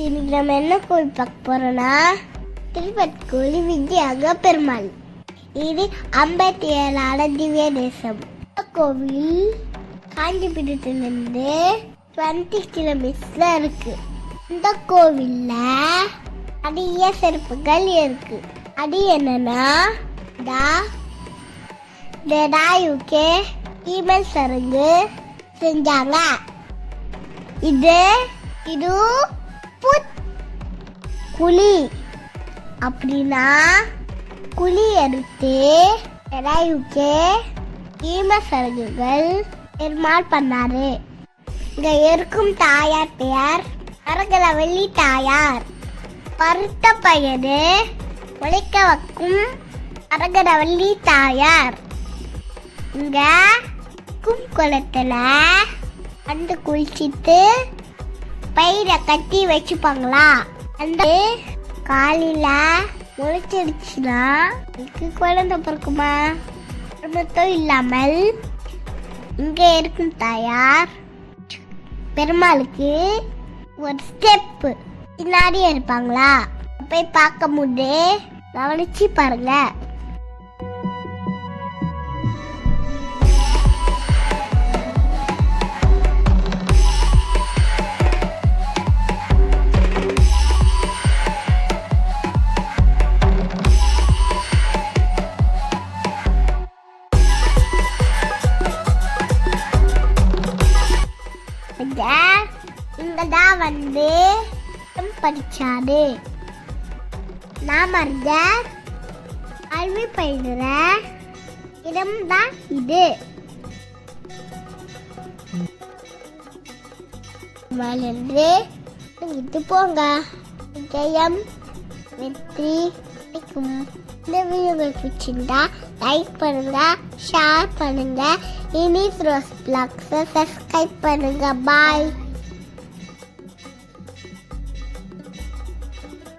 இன்னைக்கு நம்ம என்ன கோவில் பார்க்க போறோம்னா திருப்பட்கோழி விஜயாக பெருமாள். இது 57 திவ்ய தேசம். கோவில் காஞ்சிபுரத்திலிருந்து 20 கிலோமீட்டர்ல இருக்கு. இந்த கோவில்ல நிறைய சிறப்புகள் இருக்கு. அது என்னன்னா யுகே ஈமெயில் சருங்கு செஞ்சாங்க. இது குழி அப்படின்னா குழி எடுத்து யுகே ஈமெயில் சருகுகள் நிர்மாணம் பண்ணாரு. இங்க இருக்கும் தாயார் பெயர் அரகலவல்லி தாயார். பருத்த பயிறு உழைக்க வைக்கும் அரகலவல்லி தாயார். இங்க குளத்துல வந்து குளிச்சுட்டு பயிரை கட்டி வச்சுப்பாங்களா. அந்த காலையில முளைச்சிடுச்சுன்னா குழந்தை பிறக்குமா. மட்டும் இல்லாமல் இங்க இருக்கும் தாயார் பெருமாளுக்கு ஒரு ஸ்டெப் பின்னாடி இருப்பாங்களா. போய் பார்க்க போது கவனிச்சு பாருங்க. இங்கதான் வந்து படிச்சாரு. நாம் அறிஞ்ச கல்வி பயிலுற இடம்தான் இது. வளர்ந்து இது போங்க. ஜெயம் வெற்றி. இந்த வீடியோ உங்களுக்கு பிடிச்சிருந்தா லைக் பண்ணுங்க, ஷேர் பண்ணுங்க. இனி ரோஸ் பிளாக்ஸை சப்ஸ்கிரைப் பண்ணுங்க. பாய்.